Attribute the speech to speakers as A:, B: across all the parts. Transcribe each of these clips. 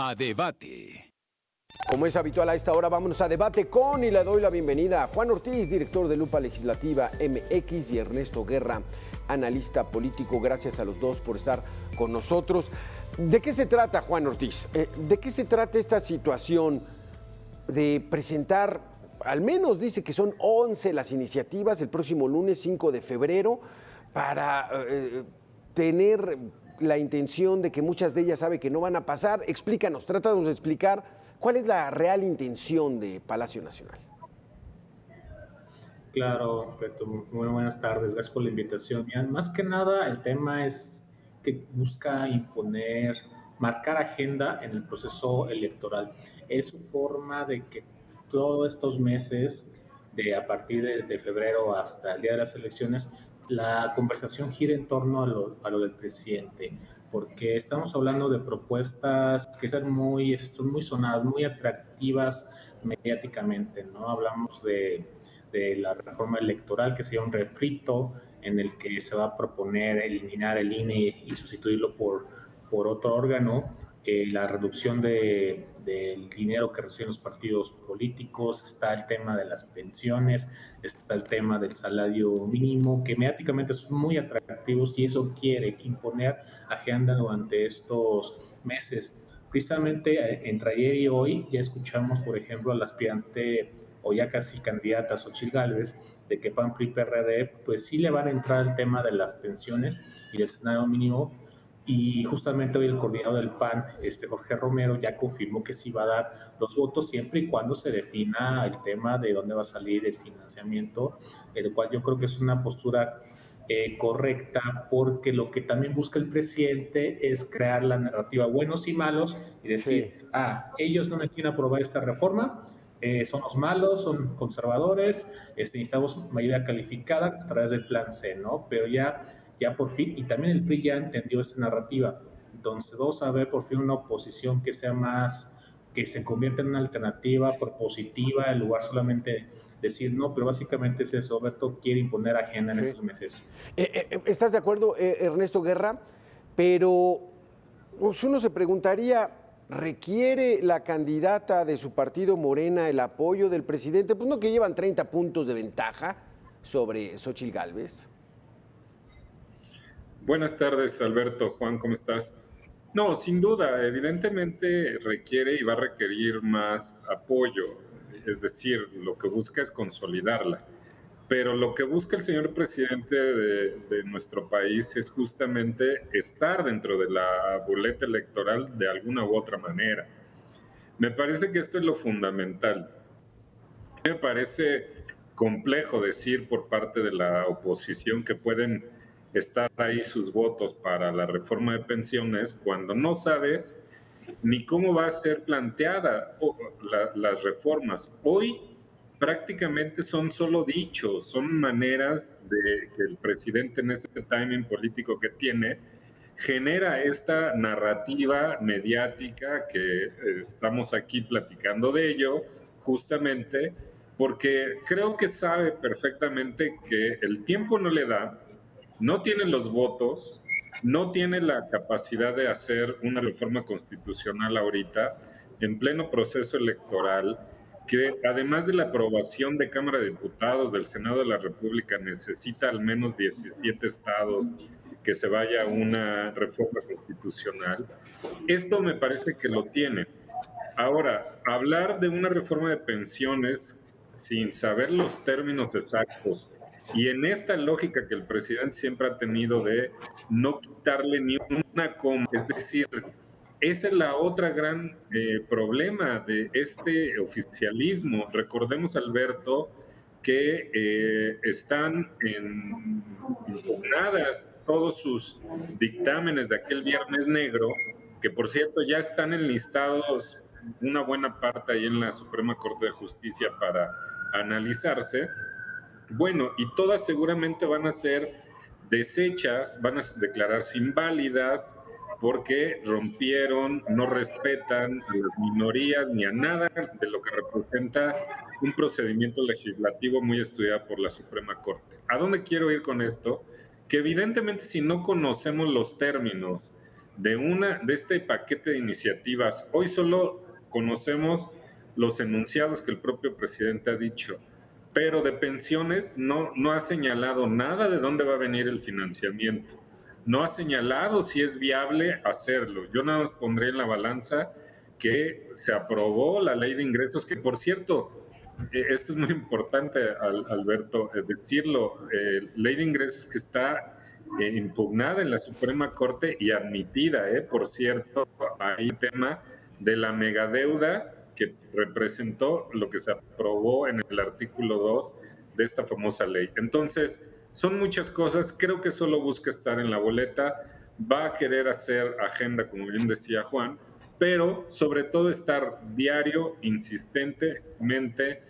A: A debate.
B: Como es habitual a esta hora, vámonos a debate con y le doy la bienvenida a Juan Ortiz, director de Lupa Legislativa MX, y Ernesto Guerra, analista político. Gracias a los dos por estar con nosotros. ¿De qué se trata, Juan Ortiz? ¿De qué se trata esta situación de presentar, al menos dice que son 11 las iniciativas el próximo lunes 5 de febrero, para tener la intención de que muchas de ellas sabe que no van a pasar? Explícanos, trátanos de explicar cuál es la real intención de Palacio Nacional.
C: Claro, Beto, muy buenas tardes, gracias por la invitación. Ya, más que nada, el tema es que busca imponer, marcar agenda en el proceso electoral. Es su forma de que todos estos meses, de a partir de febrero hasta el día de las elecciones, la conversación gira en torno a lo del presidente, porque estamos hablando de propuestas que son muy sonadas, muy atractivas mediáticamente, ¿no? Hablamos de la reforma electoral, que sería un refrito en el que se va a proponer eliminar el INE y sustituirlo por otro órgano, la reducción del dinero que reciben los partidos políticos, está el tema de las pensiones, está el tema del salario mínimo, que mediáticamente son muy atractivos y eso quiere imponer agenda durante estos meses. Precisamente entre ayer y hoy ya escuchamos, por ejemplo, al aspirante o ya casi candidata Xóchitl Gálvez, de que PAN, PRI, PRD, pues sí le van a entrar el tema de las pensiones y del salario mínimo. Y justamente hoy el coordinador del PAN, Jorge Romero, ya confirmó que sí va a dar los votos siempre y cuando se defina el tema de dónde va a salir el financiamiento, el cual yo creo que es una postura correcta, porque lo que también busca el presidente es crear la narrativa buenos y malos y decir,
B: Sí.
C: Ellos no me quieren aprobar esta reforma, son los malos, son conservadores, necesitamos mayoría calificada a través del plan C, ¿no? Pero ya por fin, y también el PRI ya entendió esta narrativa, entonces vamos a ver por fin una oposición que sea más, que se convierta en una alternativa propositiva, en lugar solamente decir no, pero básicamente es eso, Beto quiere imponer agenda en
B: Sí.
C: estos meses.
B: ¿Estás de acuerdo, Ernesto Guerra? Pero pues, uno se preguntaría, ¿requiere la candidata de su partido Morena el apoyo del presidente? Pues no, que llevan 30 puntos de ventaja sobre Xóchitl Gálvez.
D: Buenas tardes, Alberto. Juan, ¿cómo estás? No, sin duda, evidentemente requiere y va a requerir más apoyo, es decir, lo que busca es consolidarla. Pero lo que busca el señor presidente de nuestro país es justamente estar dentro de la boleta electoral de alguna u otra manera. Me parece que esto es lo fundamental. Me parece complejo decir por parte de la oposición que pueden estar ahí sus votos para la reforma de pensiones cuando no sabes ni cómo va a ser planteada las reformas. Hoy prácticamente son solo dichos, son maneras de que el presidente en ese timing político que tiene genera esta narrativa mediática que estamos aquí platicando de ello, justamente porque creo que sabe perfectamente que el tiempo no le da, no tiene los votos, no tiene la capacidad de hacer una reforma constitucional ahorita, en pleno proceso electoral, que además de la aprobación de Cámara de Diputados del Senado de la República necesita al menos 17 estados que se vaya a una reforma constitucional. Esto me parece que lo tiene. Ahora, hablar de una reforma de pensiones sin saber los términos exactos y en esta lógica que el presidente siempre ha tenido de no quitarle ni una coma, es decir, esa es la otra gran problema de este oficialismo. Recordemos, Alberto, que están impugnadas todos sus dictámenes de aquel Viernes Negro, que por cierto ya están enlistados una buena parte ahí en la Suprema Corte de Justicia para analizarse. Bueno, y todas seguramente van a ser deshechas, van a declararse inválidas porque rompieron, no respetan a las minorías ni a nada de lo que representa un procedimiento legislativo muy estudiado por la Suprema Corte. ¿A dónde quiero ir con esto? Que evidentemente si no conocemos los términos de este paquete de iniciativas. Hoy solo conocemos los enunciados que el propio presidente ha dicho, pero de pensiones no ha señalado nada de dónde va a venir el financiamiento. No ha señalado si es viable hacerlo. Yo nada más pondré en la balanza que se aprobó la ley de ingresos, que por cierto, esto es muy importante, Alberto, decirlo, ley de ingresos que está impugnada en la Suprema Corte y admitida, por cierto, hay un tema de la megadeuda que representó lo que se aprobó en el artículo 2 de esta famosa ley. Entonces, son muchas cosas, creo que solo busca estar en la boleta, va a querer hacer agenda, como bien decía Juan, pero sobre todo estar diario, insistentemente,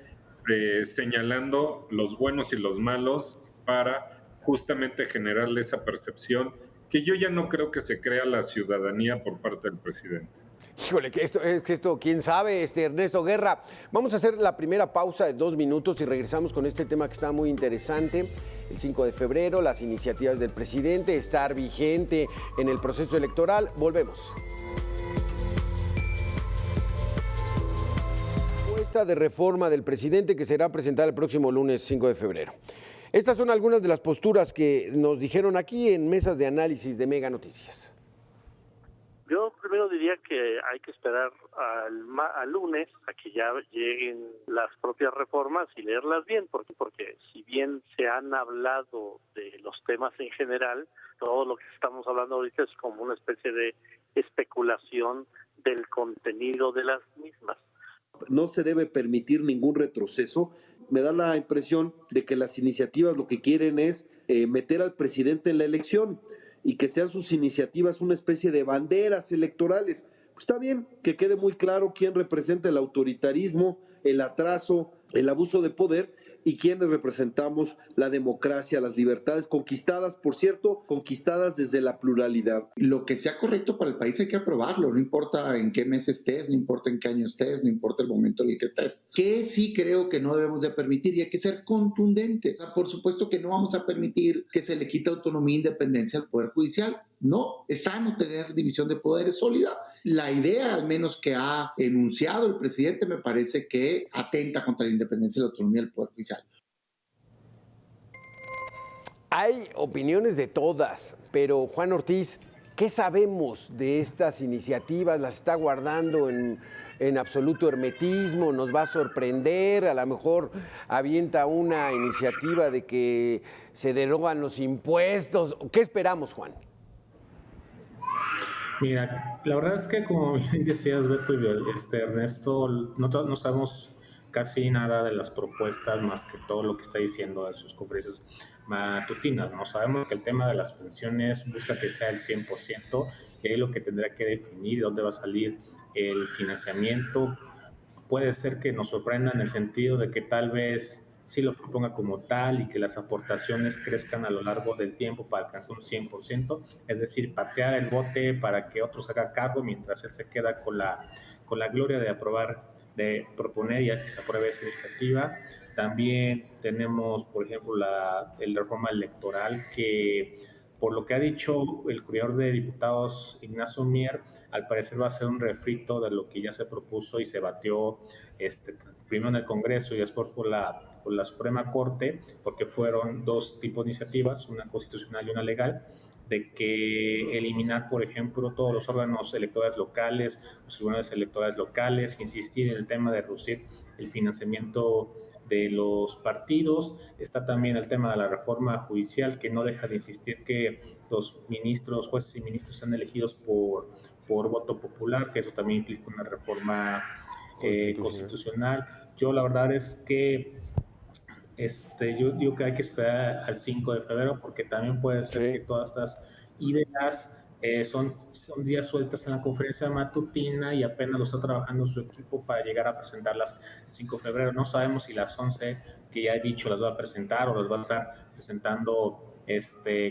D: señalando los buenos y los malos para justamente generarle esa percepción que yo ya no creo que se crea la ciudadanía por parte del presidente.
B: Híjole, que esto, quién sabe, Ernesto Guerra. Vamos a hacer la primera pausa de 2 minutos y regresamos con este tema que está muy interesante. El 5 de febrero, las iniciativas del presidente, estar vigente en el proceso electoral. Volvemos. Propuesta de reforma del presidente que será presentada el próximo lunes 5 de febrero. Estas son algunas de las posturas que nos dijeron aquí en mesas de análisis de Mega Noticias.
A: Yo primero diría que hay que esperar al lunes a que ya lleguen las propias reformas y leerlas bien, porque si bien se han hablado de los temas en general, todo lo que estamos hablando ahorita es como una especie de especulación del contenido de las mismas.
E: No se debe permitir ningún retroceso. Me da la impresión de que las iniciativas lo que quieren es meter al presidente en la elección y que sean sus iniciativas una especie de banderas electorales. Pues está bien que quede muy claro quién representa el autoritarismo, el atraso, el abuso de poder y quiénes representamos la democracia, las libertades conquistadas, por cierto, conquistadas desde la pluralidad.
F: Lo que sea correcto para el país hay que aprobarlo, no importa en qué mes estés, no importa en qué año estés, no importa el momento en el que estés. Que sí creo que no debemos de permitir y hay que ser contundentes. O sea, por supuesto que no vamos a permitir que se le quite autonomía e independencia al Poder Judicial. No, es sano tener división de poderes sólida. La idea, al menos que ha enunciado el presidente, me parece que atenta contra la independencia y la autonomía del Poder Judicial.
B: Hay opiniones de todas, pero Juan Ortiz, ¿qué sabemos de estas iniciativas? ¿Las está guardando en absoluto hermetismo? ¿Nos va a sorprender? A lo mejor avienta una iniciativa de que se derogan los impuestos. ¿Qué esperamos, Juan?
C: Mira, la verdad es que como bien decías, Beto y Ernesto, no sabemos casi nada de las propuestas más que todo lo que está diciendo en sus conferencias matutinas. No sabemos que el tema de las pensiones busca que sea el 100%, que es lo que tendrá que definir dónde va a salir el financiamiento. Puede ser que nos sorprenda en el sentido de que tal vez sí lo proponga como tal y que las aportaciones crezcan a lo largo del tiempo para alcanzar un 100%, es decir, patear el bote para que otros hagan cargo mientras él se queda con la gloria de proponer y a que se apruebe esa iniciativa. También tenemos, por ejemplo, la reforma electoral que, por lo que ha dicho el coordinador de diputados Ignacio Mier, al parecer va a ser un refrito de lo que ya se propuso y se batió primero en el Congreso y después por la Suprema Corte, porque fueron 2 tipos de iniciativas, una constitucional y una legal, de que eliminar, por ejemplo, todos los órganos electorales locales, los tribunales electorales locales, insistir en el tema de reducir el financiamiento de los partidos. Está también el tema de la reforma judicial, que no deja de insistir que los ministros, jueces y ministros sean elegidos por voto popular, que eso también implica una reforma constitucional. Yo la verdad es que yo digo que hay que esperar al 5 de febrero porque también puede ser que todas estas ideas son días sueltas en la conferencia matutina y apenas lo está trabajando su equipo para llegar a presentarlas el 5 de febrero. No sabemos si las 11 que ya he dicho las va a presentar o las va a estar presentando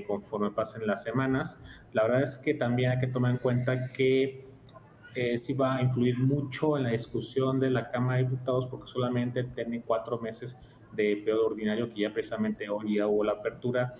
C: conforme pasen las semanas. La verdad es que también hay que tomar en cuenta que sí va a influir mucho en la discusión de la Cámara de Diputados porque solamente tiene 4 meses de periodo ordinario, que ya precisamente hoy ya hubo la apertura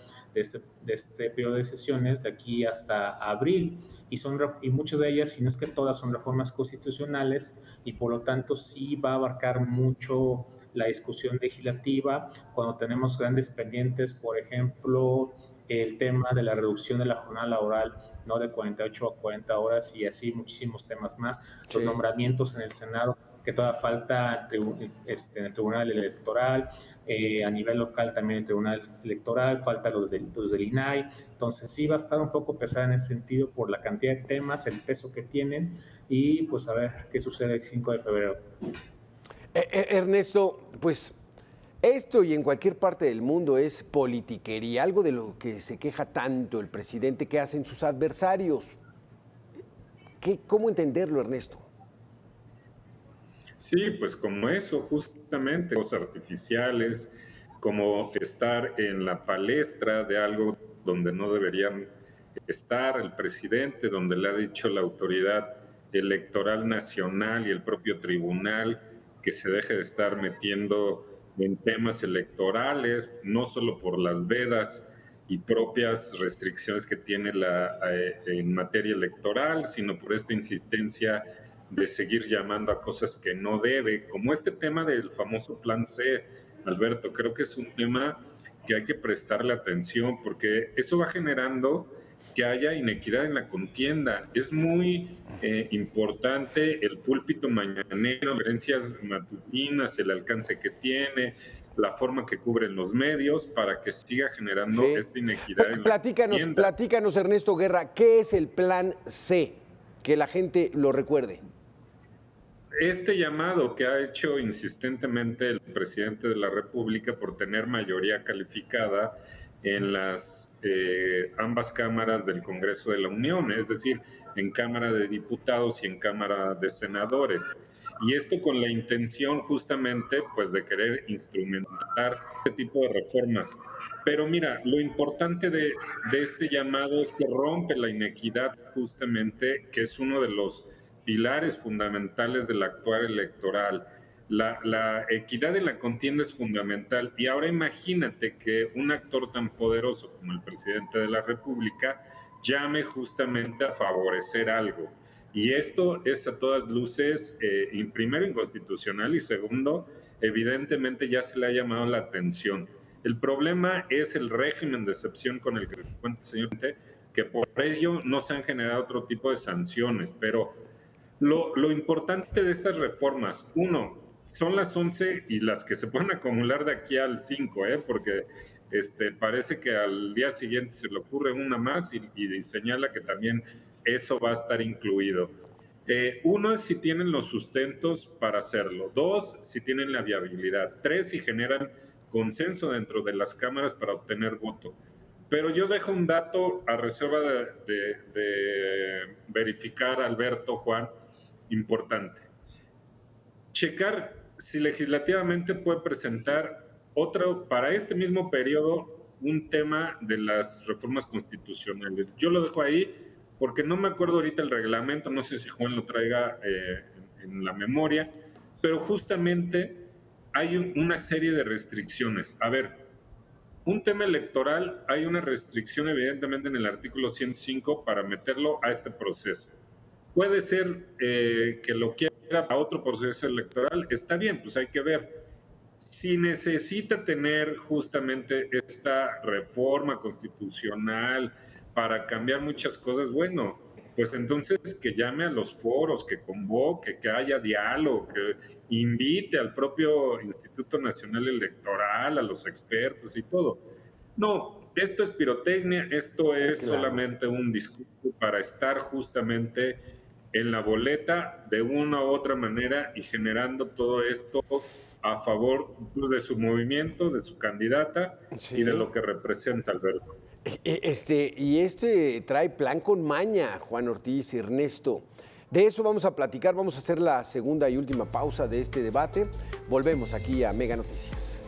C: de este periodo de sesiones de aquí hasta abril, y muchas de ellas, si no es que todas, son reformas constitucionales, y por lo tanto sí va a abarcar mucho la discusión legislativa cuando tenemos grandes pendientes, por ejemplo, el tema de la reducción de la jornada laboral, no de 48 a 40 horas, y así muchísimos temas más. Los nombramientos en el Senado, que todavía falta en el Tribunal Electoral, a nivel local también el Tribunal Electoral, falta los del INAI. Entonces sí va a estar un poco pesada en ese sentido por la cantidad de temas, el peso que tienen, y pues a ver qué sucede el 5 de febrero.
B: Ernesto, pues esto y en cualquier parte del mundo es politiquería, algo de lo que se queja tanto el presidente que hacen sus adversarios. ¿Cómo entenderlo, Ernesto?
D: Sí, pues como eso, justamente, cosas artificiales, como estar en la palestra de algo donde no deberían estar, el presidente, donde le ha dicho la autoridad electoral nacional y el propio tribunal que se deje de estar metiendo en temas electorales, no solo por las vedas y propias restricciones que tiene en materia electoral, sino por esta insistencia de seguir llamando a cosas que no debe, como este tema del famoso Plan C, Alberto. Creo que es un tema que hay que prestarle atención, porque eso va generando que haya inequidad en la contienda. Es muy importante el púlpito mañanero, conferencias matutinas, el alcance que tiene, la forma que cubren los medios para que siga generando esta inequidad en la contienda.
B: Platícanos, Ernesto Guerra, ¿qué es el Plan C? Que la gente lo recuerde.
D: Este llamado que ha hecho insistentemente el presidente de la República por tener mayoría calificada en las ambas cámaras del Congreso de la Unión, es decir, en Cámara de Diputados y en Cámara de Senadores. Y esto con la intención justamente pues de querer instrumentar este tipo de reformas. Pero mira, lo importante de este llamado es que rompe la inequidad justamente, que es uno de los pilares fundamentales del actuar electoral. La equidad de la contienda es fundamental, y ahora imagínate que un actor tan poderoso como el presidente de la República llame justamente a favorecer algo. Y esto es a todas luces, primero, inconstitucional, y segundo, evidentemente ya se le ha llamado la atención. El problema es el régimen de excepción con el que cuenta el señor, que por ello no se han generado otro tipo de sanciones, pero lo importante de estas reformas, uno, son las 11 y las que se pueden acumular de aquí al 5, porque parece que al día siguiente se le ocurre una más y señala que también eso va a estar incluido. Uno es si tienen los sustentos para hacerlo. Dos, si tienen la viabilidad. Tres, si generan consenso dentro de las cámaras para obtener voto. Pero yo dejo un dato a reserva de verificar, Alberto, Juan, importante. Checar si legislativamente puede presentar otro, para este mismo periodo, un tema de las reformas constitucionales. Yo lo dejo ahí porque no me acuerdo ahorita el reglamento, no sé si Juan lo traiga en la memoria, pero justamente hay una serie de restricciones. A ver, un tema electoral, hay una restricción evidentemente en el artículo 105 para meterlo a este proceso. Puede ser que lo quiera a otro proceso electoral, está bien, pues hay que ver. Si necesita tener justamente esta reforma constitucional para cambiar muchas cosas, bueno, pues entonces que llame a los foros, que convoque, que haya diálogo, que invite al propio Instituto Nacional Electoral, a los expertos y todo. No, esto es pirotecnia, esto es solamente un discurso para estar justamente en la boleta de una u otra manera y generando todo esto a favor de su movimiento, de su candidata y de lo que representa, Alberto.
B: Y trae plan con maña, Juan Ortiz y Ernesto. De eso vamos a platicar, vamos a hacer la segunda y última pausa de este debate. Volvemos aquí a Mega Noticias.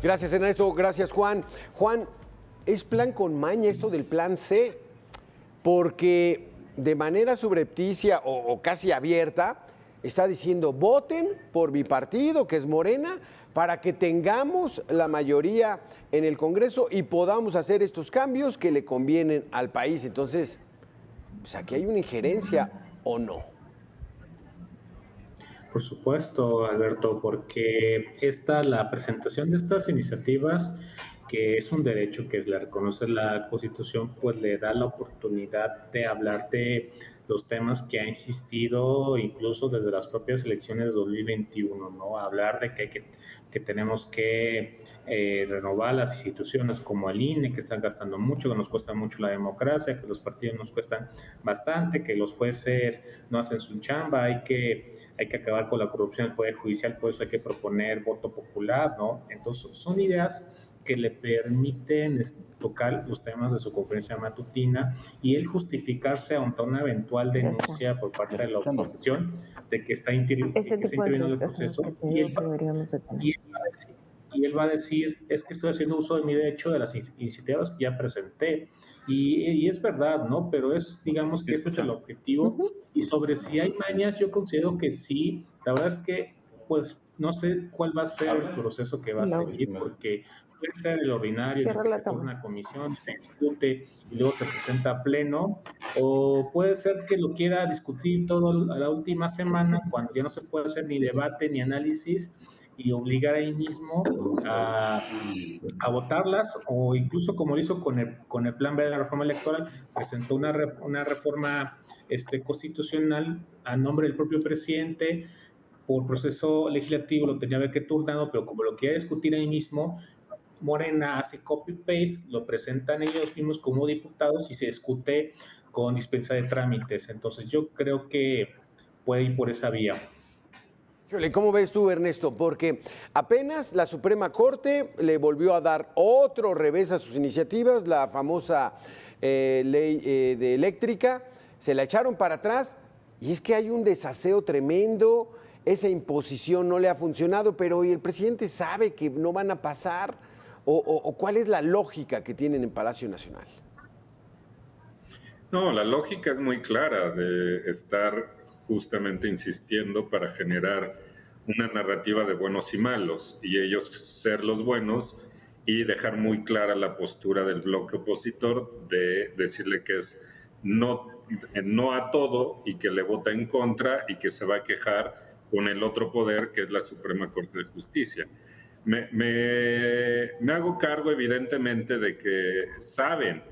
B: Gracias, Ernesto, gracias, Juan. Juan, ¿es plan con maña esto del plan C? Porque de manera subrepticia o casi abierta está diciendo voten por mi partido, que es Morena, para que tengamos la mayoría en el Congreso y podamos hacer estos cambios que le convienen al país. Entonces, pues aquí hay una injerencia o no.
C: Por supuesto, Alberto, porque la presentación de estas iniciativas, que es un derecho que le reconoce la Constitución, pues le da la oportunidad de hablar de los temas que ha insistido incluso desde las propias elecciones de 2021, ¿no? Hablar de que tenemos que renovar las instituciones como el INE, que están gastando mucho, que nos cuesta mucho la democracia, que los partidos nos cuestan bastante, que los jueces no hacen su chamba, hay que acabar con la corrupción del Poder Judicial, por eso hay que proponer voto popular, ¿no? Entonces, son ideas que le permiten tocar los temas de su conferencia matutina y él justificarse ante una eventual denuncia por parte de la oposición de que está interviniendo en el proceso y él va a decir, es que estoy haciendo uso de mi derecho de las iniciativas que ya presenté. Y es verdad, ¿no? Pero digamos que ese es el objetivo. Y sobre si hay mañas, yo considero que sí. La verdad es que, pues, no sé cuál va a ser el proceso que va a seguir, porque puede ser el ordinario, en el que se forma una comisión, se discute y luego se presenta a pleno, o puede ser que lo quiera discutir todo a la última semana, cuando ya no se puede hacer ni debate ni análisis, y obligar ahí mismo a votarlas, o incluso como lo hizo con el plan B de la reforma electoral, presentó una reforma constitucional a nombre del propio presidente. Por proceso legislativo lo tenía que turnado, pero como lo quería discutir ahí mismo, Morena hace copy-paste, lo presentan ellos mismos como diputados y se discute con dispensa de trámites. Entonces yo creo que puede ir por esa vía.
B: ¿Cómo ves tú, Ernesto? Porque apenas la Suprema Corte le volvió a dar otro revés a sus iniciativas, la famosa ley de eléctrica, se la echaron para atrás y es que hay un desaseo tremendo, esa imposición no le ha funcionado, pero ¿y el presidente sabe que no van a pasar? ¿O cuál es la lógica que tienen en Palacio Nacional?
D: No, la lógica es muy clara de estar justamente insistiendo para generar una narrativa de buenos y malos, y ellos ser los buenos y dejar muy clara la postura del bloque opositor de decirle que es no a todo y que le vota en contra y que se va a quejar con el otro poder que es la Suprema Corte de Justicia. Me hago cargo evidentemente de que saben.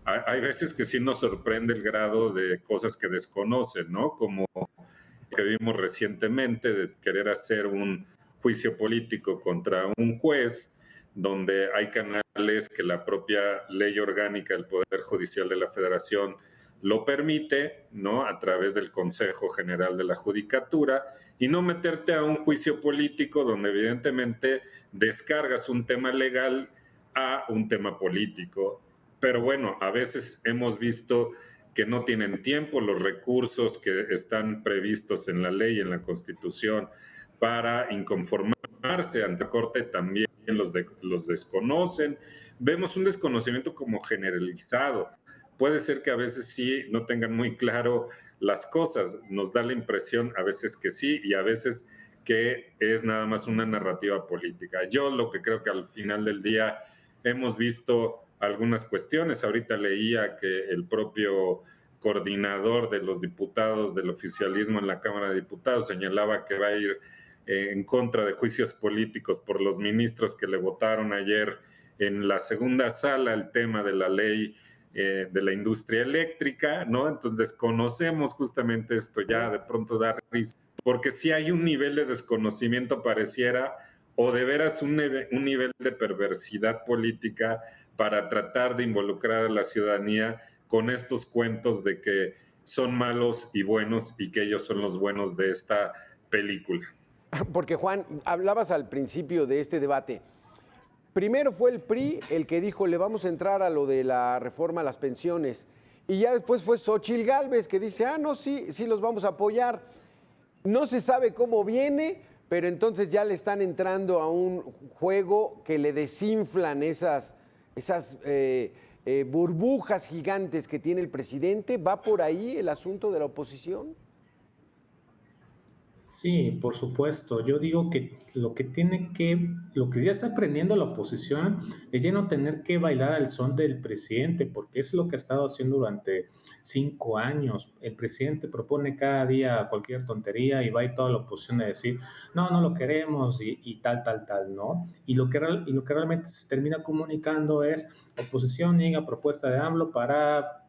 D: Hay veces que sí nos sorprende el grado de cosas que desconocen, ¿no? Como que vimos recientemente de querer hacer un juicio político contra un juez, donde hay canales que la propia ley orgánica del Poder Judicial de la Federación lo permite, ¿no? A través del Consejo General de la Judicatura, y no meterte a un juicio político donde evidentemente descargas un tema legal a un tema político. Pero bueno, a veces hemos visto que no tienen tiempo, los recursos que están previstos en la ley, en la Constitución, para inconformarse ante la Corte también los desconocen. Vemos un desconocimiento como generalizado. Puede ser que a veces sí no tengan muy claro las cosas. Nos da la impresión a veces que sí y a veces que es nada más una narrativa política. Yo lo que creo que al final del día hemos visto algunas cuestiones. Ahorita leía que el propio coordinador de los diputados del oficialismo en la Cámara de Diputados señalaba que va a ir en contra de juicios políticos por los ministros que le votaron ayer en la segunda sala el tema de la ley de la industria eléctrica, ¿no? Entonces desconocemos justamente esto, ya de pronto da risa, porque si hay un nivel de desconocimiento pareciera, o de veras un nivel de perversidad política para tratar de involucrar a la ciudadanía con estos cuentos de que son malos y buenos y que ellos son los buenos de esta película.
B: Porque Juan, hablabas al principio de este debate. Primero fue el PRI el que dijo, le vamos a entrar a lo de la reforma a las pensiones. Y ya después fue Xóchitl Gálvez que dice, no, sí los vamos a apoyar. No se sabe cómo viene, pero entonces ya le están entrando a un juego que le desinflan esas burbujas gigantes que tiene el presidente. ¿Va por ahí el asunto de la oposición?
C: Sí, por supuesto. Yo digo que lo que ya está aprendiendo la oposición es ya no tener que bailar al son del presidente, porque es lo que ha estado haciendo durante 5 años. El presidente propone cada día cualquier tontería y va y toda la oposición a decir, no, no lo queremos y tal, tal, tal, ¿no? Y lo que realmente se termina comunicando es, oposición llega propuesta de AMLO para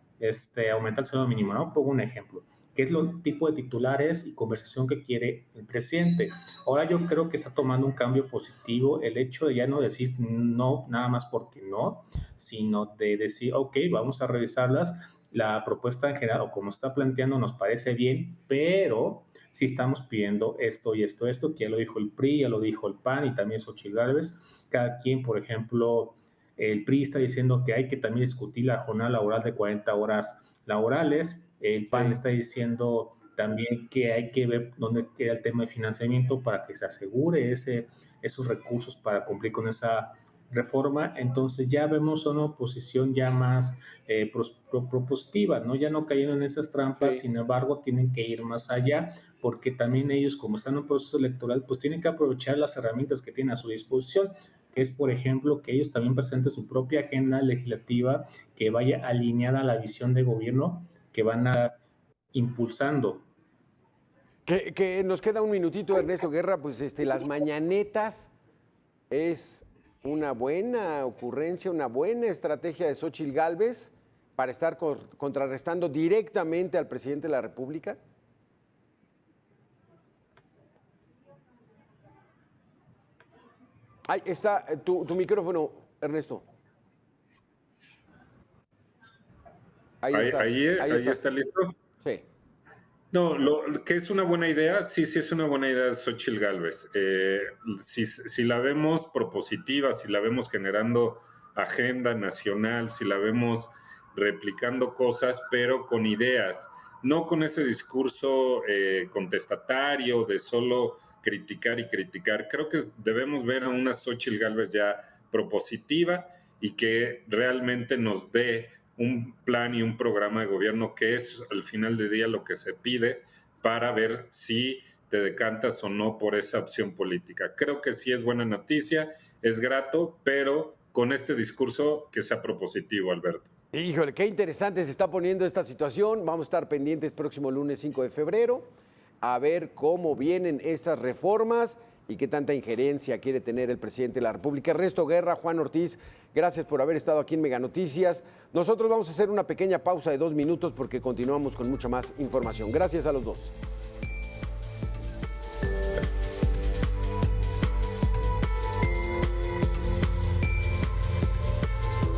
C: aumentar el salario mínimo, ¿no? Pongo un ejemplo qué es lo tipo de titulares y conversación que quiere el presidente. Ahora yo creo que está tomando un cambio positivo el hecho de ya no decir no nada más porque no, sino de decir, ok, vamos a revisarlas, la propuesta en general o como está planteando nos parece bien, pero si estamos pidiendo esto y esto, que ya lo dijo el PRI, ya lo dijo el PAN y también Xochitl Gálvez, cada quien, por ejemplo, el PRI está diciendo que hay que también discutir la jornada laboral de 40 horas laborales. El PAN está diciendo también que hay que ver dónde queda el tema de financiamiento para que se asegure esos recursos para cumplir con esa reforma. Entonces ya vemos una oposición ya más propositiva, ¿no? Ya no cayendo en esas trampas,
B: Sí.
C: sin embargo tienen que ir más allá porque también ellos, como están en un proceso electoral, pues tienen que aprovechar las herramientas que tienen a su disposición, que es, por ejemplo, que ellos también presenten su propia agenda legislativa que vaya alineada a la visión de gobierno que van a impulsando.
B: Que nos queda un minutito, Ernesto Guerra, pues las mañanetas es una buena ocurrencia, una buena estrategia de Xóchitl Gálvez para estar contrarrestando directamente al presidente de la República. Ahí está tu micrófono, Ernesto.
D: Ahí
B: estás.
D: está listo.
B: Sí.
D: No, que es una buena idea, sí es una buena idea Xochitl Gálvez. Si la vemos propositiva, si la vemos generando agenda nacional, si la vemos replicando cosas, pero con ideas, no con ese discurso contestatario de solo criticar y criticar. Creo que debemos ver a una Xochitl Gálvez ya propositiva y que realmente nos dé un plan y un programa de gobierno que es al final del día lo que se pide para ver si te decantas o no por esa opción política. Creo que sí es buena noticia, es grato, pero con este discurso que sea propositivo, Alberto.
B: Híjole, qué interesante se está poniendo esta situación. Vamos a estar pendientes próximo lunes 5 de febrero a ver cómo vienen estas reformas y qué tanta injerencia quiere tener el presidente de la República. Ernesto Guerra, Juan Ortiz, gracias por haber estado aquí en Mega Noticias. Nosotros vamos a hacer una pequeña pausa de 2 minutos porque continuamos con mucha más información. Gracias a los dos.